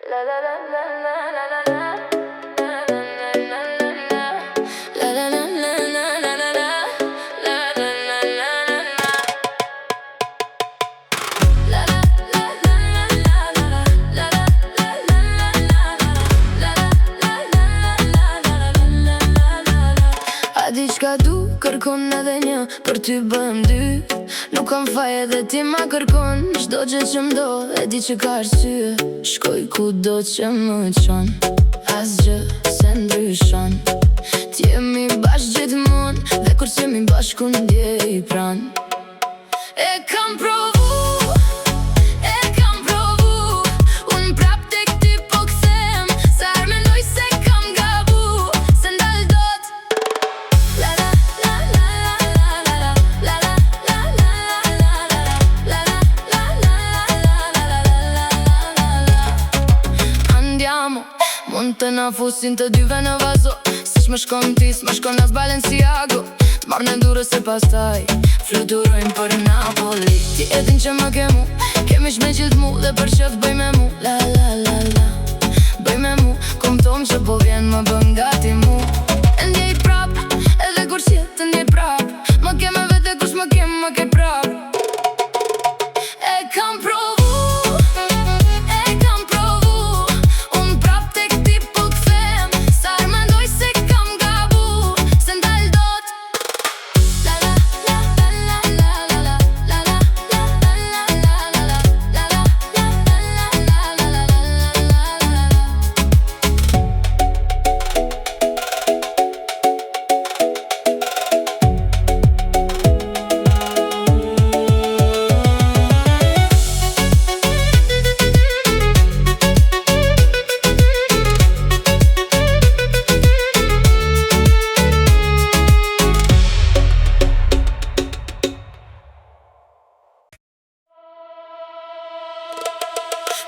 A di qka du, kërkon edhe një, për ty bëm dy. Nuk kam faj edhe ti ma kërkon, çdo gjë që m'do, e di që ka arsye. Shkoj ku do që më qon, asgjë se ndryshon. T'jemi bashkë gjithmon, dhe kur s'jemi bashkë unë ndjej pran. E kam provu, unë prap tek ty po k'them. Sa herë mendoj se kam gabu, se ndal dot. La la la la la la la la la la la la la la la. Andiamo, mund të na fusin të dyve në vazo. Se shme shkon ti, s'me shkon as Balenciago. T'marrë në durë se pastaj fluturojmë për Napoli. Ti e din që më ke mu, kemi shme gjithë mu, dhe për qëft bëj me mu. La la la la, bëj me mu, kom tom që po vjen më bën gati mu. E ndjej prap, edhe kur s'jet ndjej prap. Më ke me vete kur s'më ke, më ke prap. E kam provu, unë prap tek ti po k'them. Sa herë mendoj se kam gabu, se ndal dot. La la la la la la la la la la la la la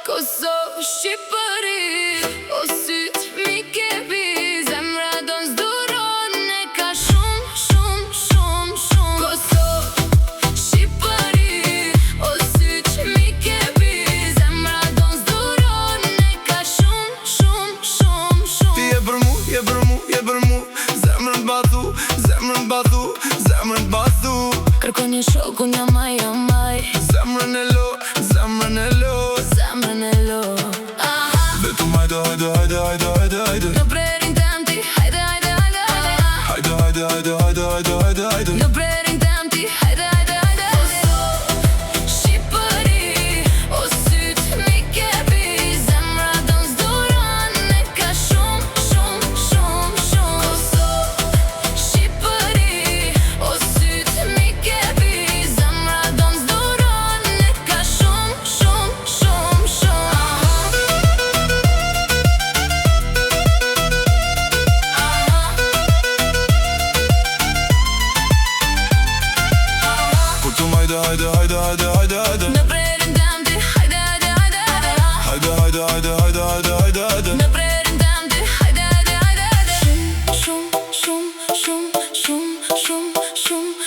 Kosovë, Shqipëri, o syt mi kepi. Zemra don s'duron, e ka shumë, shumë, shumë, shumë. Kosovë, Shqipëri, o syt mi kepi. Zemra don s'duron, e ka shumë, shumë, shumë, shumë. Ti je për mu, je për mu, je për mu. Zemrën bathu, zemrën bathu, zemrën bathu. Kërkon një shok, unë jamaj, jamaj. Zemrën e lo, zemrën e lo. Zemrën e lo. Vetëm hajde, hajde, hajde, hajde, hajde, hajde. Në prerin tem ti, hajde, hajde, hajde, hajde. Hajde, hajde, hajde, hajde, hajde, hajde, hajde. Në prerin tem ti, hajde, hajde, hajde. Kosovë, Shqipëri, o syt mi kepi. Zemra don s'duron, e ka shumë, shumë, shumë, shumë. Kosovë, Shqipëri, o syt mi kepi. Zemra don s'duron, e ka shumë, shumë, shumë, shumë. Kurtum hajde, hajde, hajde, hajde, hajde, hajde. Në prerin tem ti, hajde, hajde, hajde, hajde. Hajde, hajde, hajde, hajde, hajde, hajde, hajde. Në prerin tem ti, hajde, hajde, hajde, hajde. Shumë, shumë, shumë, shumë, shumë, shumë,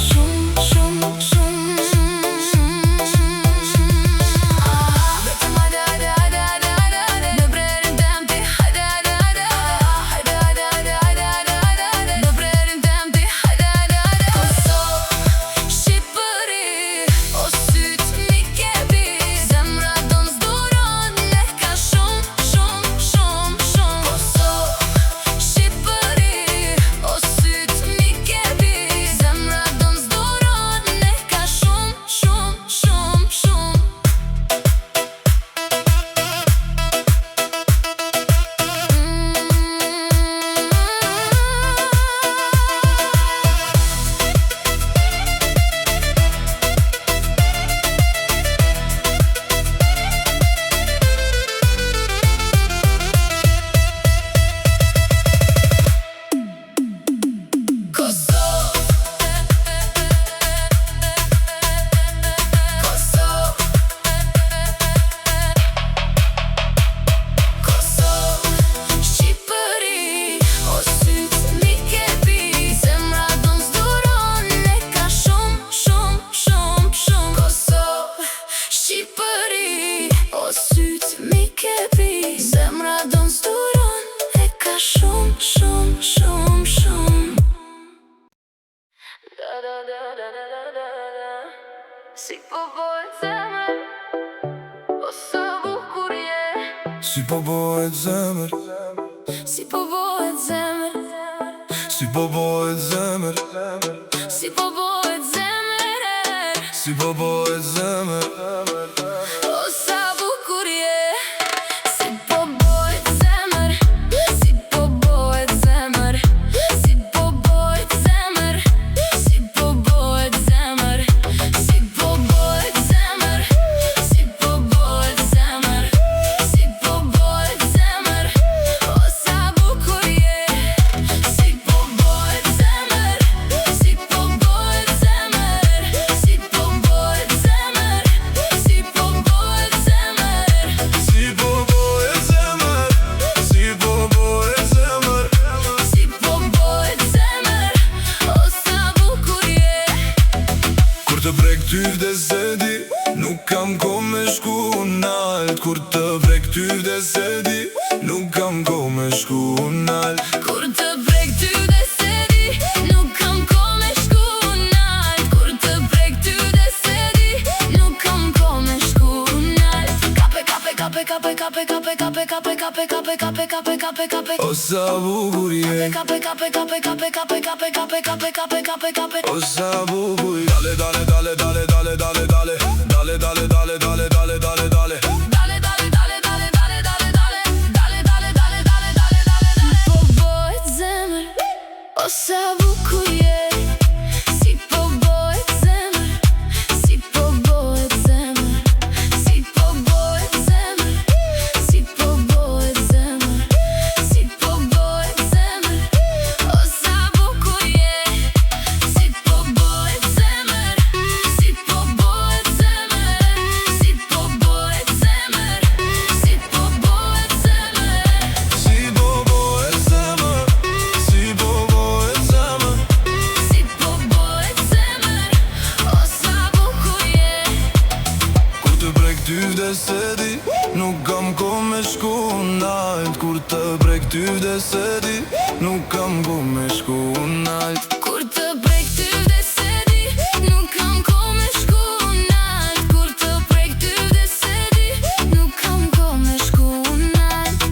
shumë, shumë, shumë, shumë. Vetëm hajde, hajde, hajde, hajde, hajde, hajde. Në prerin tem ti, hajde, hajde, hajde, hajde. Hajde, hajde, hajde, hajde, hajde, hajde. Në prerin tem ti, hajde, hajde, hajde. Kosovë, Shqipëri, o syt mi kepi. Zemra don s'duron, e ka Si po bëhet zemër, Si po bëhet zemër, si po bëhet zemër, si po bëhet zemër, si po bëhet zemër. o sa bukur je. Si po bëhet zemër, si po bëhet zemër, si po bëhet zemër, si po bëhet zemër, si po bëhet zemër, si po bëhet zemër, si po bëhet zemër, o sa bukur je. Si po bëhet zemër, si po bëhet zemër, si po bëhet zemër, si po bëhet zemër. Si po bëhet zemër, si po bëhet zemër, Si po bëhet zemër, o sa bukur je. kur të prek ty vdes e di, nuk kam ko me shku nalt. Kur të prek ty vdes e di, nuk kam ko me shku nalt. Kur të prek ty dhe se di, nuk kam ko me shku nalt. Kur të prek ty dhe se di, nuk kam ko me shku nalt. Kape, kape, kape, kape, kape, kape, kape, kape, kape, kape, kape, kape, kape, kape. O sa bukur je, Kape, kape, kape, kape, kape, kape, kape, kape, kape, kape, kape. o sa bukur. Dale, dale, dale, dale, dale, dale, dale, dale, dale, dale, dale, dale, dale, dale, dale. Dale, dale, dale, dale, dale, dale, dale. Dale, dale, dale, dale, dale, dale, dale. Po bëhet zemër, o sa bukur je. Si po bëhet zemër, si po bëhet zemër, si po bëhet zemër, si po bëhet zemër, si po bëhet zemër, o sa bukur je. Si po bëhet zemër, si po bëhet zemër, si po bëhet zemër, si po bëhet zemër. Si po bëhet zemër, si po bëhet zemër, Si po bëhet zemër, o sa bukur je. kur të prek ty vdes e di, nuk kam ko me shku nalt. Kur të prek ty vdes e di, nuk kam ko me shku nalt. Kur të prek ty dhe se di, nuk kam ko me shku nalt. Kur të prek ty dhe se di, nuk kam ko me shku nalt.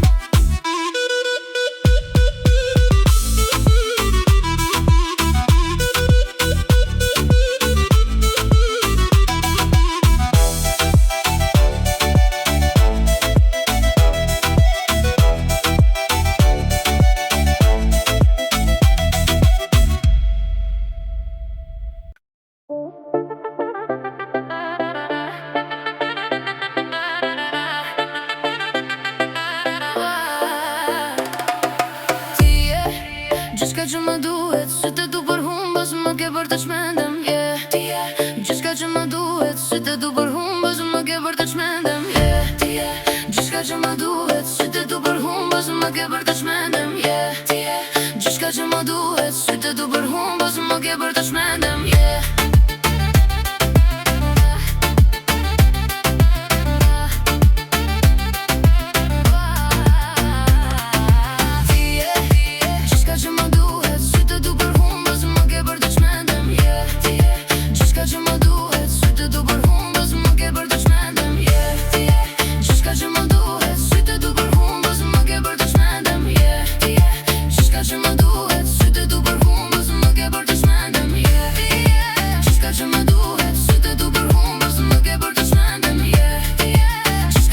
Ti je gjithçka që më duhet, sytë tu për humbës më ke bërë të çmendem, yeah. Ti je gjithçka që më duhet, sytë tu për humbës më ke bërë të çmendem, yeah. Ti je gjithçka që më duhet, sytë tu për humbës më ke bërë të çmendem, yeah. Ti je gjithçka që më duhet, sytë tu për humbës më ke bërë të çmendem, yeah. Ti je gjithçka që më duhet, sytë tu për humbës më ke bërë të çmendem, yeah. Ti je gjithçka që më duhet, sytë tu për humbës më ke bërë të çmendem, yeah. Ti je gjithçka që më duhet, sytë tu për humbës më ke bërë të çmendem, yeah. Ti je gjithçka që më duhet, sytë tu për humbës më ke bërë të çmendem, yeah. Ti je gjithçka që më duhet, sytë tu për humbës më ke bërë të çmendem, yeah.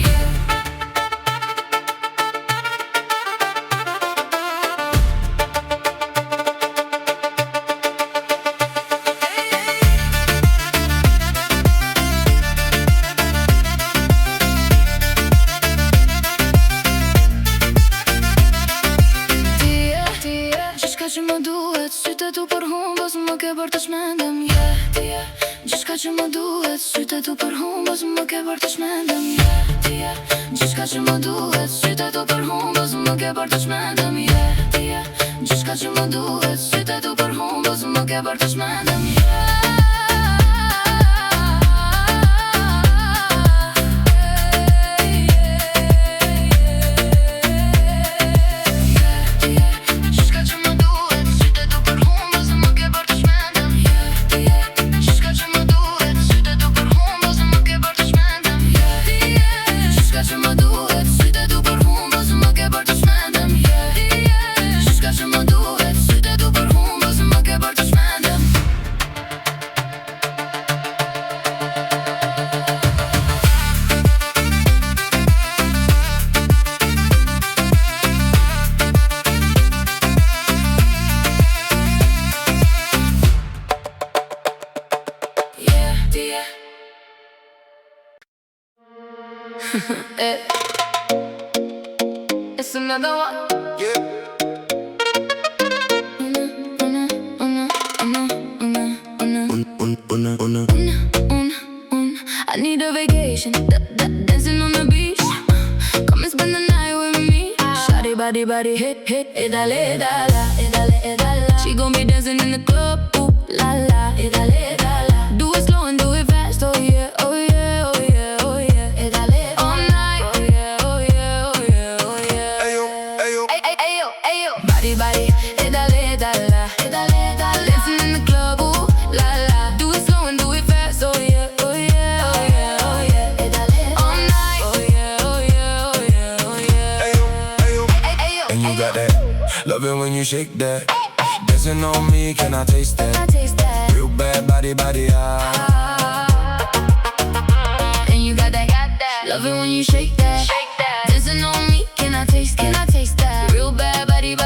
Ti je gjithçka që më duhet, sytë tu për humbës më ke bërë të çmendem, yeah. Ti je gjithçka që më duhet, sytë tu për humbës më ke bërë të çmendem, yeah. Ti je gjithçka që më duhet, sytë tu për humbës më ke bërë të çmendem, yeah. Ti je gjithçka që më duhet, sytë tu për humbës më ke bërë të çmendem, yeah. Ti je gjithçka që më duhet, sytë tu për humbës më ke bërë të çmendem, yeah. Gjithçka që më duhet, sytë tu për humbës më ke bërë të çmendem, yeah. Ti je gjithçka që më duhet, sytë tu për humbës më ke bërë të çmendem. It's another one. I need a vacation, dancing on the beach. Come and spend the night with me. Shawty body, hit, dale, dala. She gon' be dancing in the club, ooh, la la, dale, dala. Do it slow and do it fast, oh yeah, oh yeah, oh yeah, oh yeah. Dale, all night, oh yeah, oh yeah, oh yeah, oh yeah. Ayo, body, dale, dala. Dancing in the club, ooh, la la. Do it slow and do it fast, oh yeah, oh yeah, oh yeah, oh yeah. Dale, all night, oh yeah, oh yeah, oh yeah, oh yeah. And you got that, love it when you shake that. Dancing on me, can I taste that? Real bad body, And you got that, love it when you shake that. Dancing on me, can I taste that? Real bad body,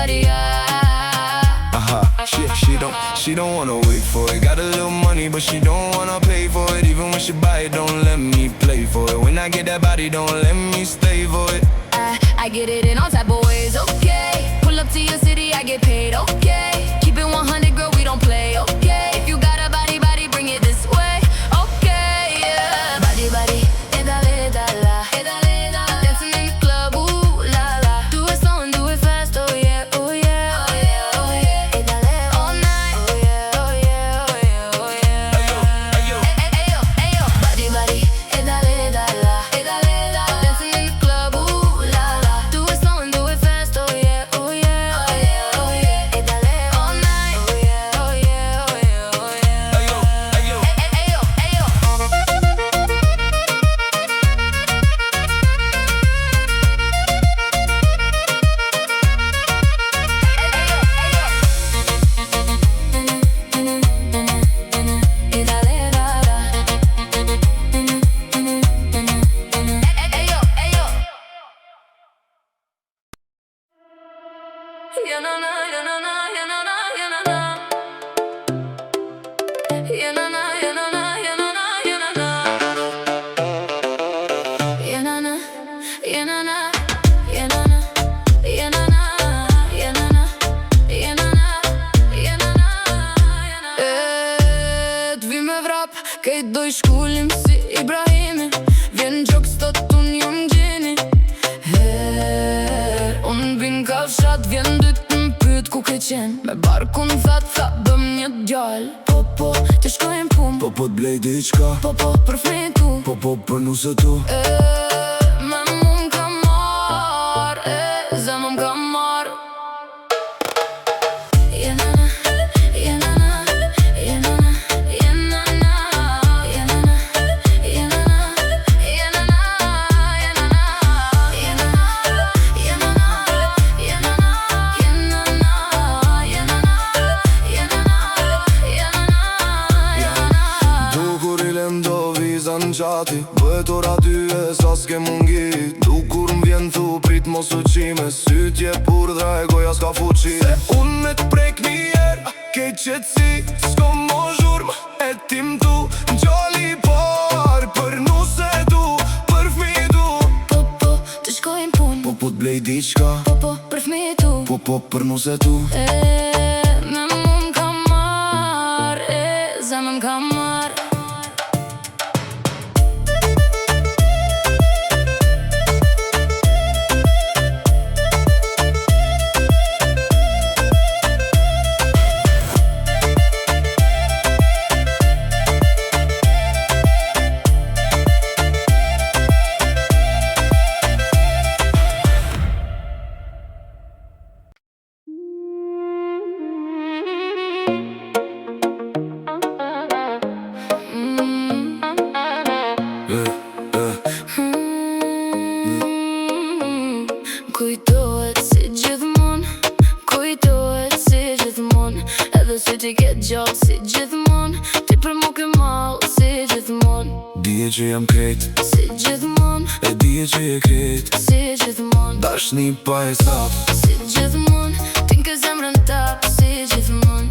She don't wanna wait for it. Got a little money, but she don't wanna pay for it. Even when she buy it, don't let me play for it. When I get that body, don't let me stay for it. I get it in all type of ways, okay. Pull up to your city, I get paid, okay. Keep it 100, girl, we don't play, okay. If you got a body, bring it this way, okay, yeah. Body, dale, dala. Dancing in the club, ooh, la la. Do it slow and do it fast, oh yeah, oh yeah, oh yeah, oh yeah. Dale, all night, oh yeah, oh yeah, oh yeah, oh yeah. Ayo. Body, dale, dala. Dancing in the club, ooh, la la. Do it slow and do it fast, oh yeah, oh yeah, oh yeah, oh yeah. Dale, all night, oh yeah, oh yeah, oh yeah, oh yeah. Ayo. Këtë doj shkullim si Ibrahimi. Vjen gjok sot unë jom gjeni. Unë bin kafshat, vjen dyt m'pyt ku ke qen. Me barkun tha bëm një djall. Po, të shkojnë pun. Po t'blej diqka. Po, për fmitu. Po për nuse tu. Me mu m'ka mar, zemë m'ka mar. Bëhet ora 2 e sa s'ke mungi. Du kur m'vjen thu prit mos u qime. Sytje purdra e goja s'ka fuqi. Se unë me t'prek njer, kej qetsi, s'ko mo zhurm. E tim tu, n'gjali par, për nuse du, për fmi du. Po, të shkojnë pun. Po t'blej diqka. Po, për fmi tu. Po për nuse tu. Me mu m'ka mar, zemë m'ka mar. Kujtohet si gjithmon, edhe sy t'i ke gjallë si gjithmon. Ti për mu ke malë si gjithmon. Dije që jam krejt, si gjithmon. e dije që je krejt, si gjithmon. Dashni pa hesap, si gjithmon. Ti n'ke zemrën tap si gjithmon.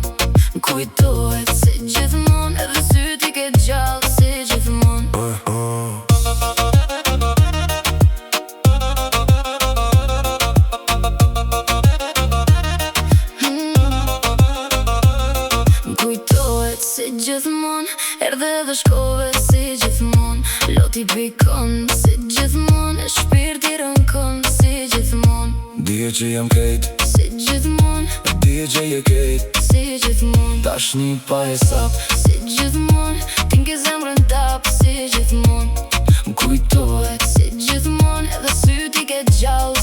Kujtohet si gjithmon, edhe sy t'i ke gjallë si gjithmon. Loti pikon si gjithmon, e shpirti rënkon si gjithmon. Dije që jam kejt, Si gjithmon, dije që je kejt, si gjithmon. tashni pa hesap. Si gjithmon, ti nke zemrën tap. Si gjithmon, M'kujtohet si gjithmon, edhe sy ti ke gjallë.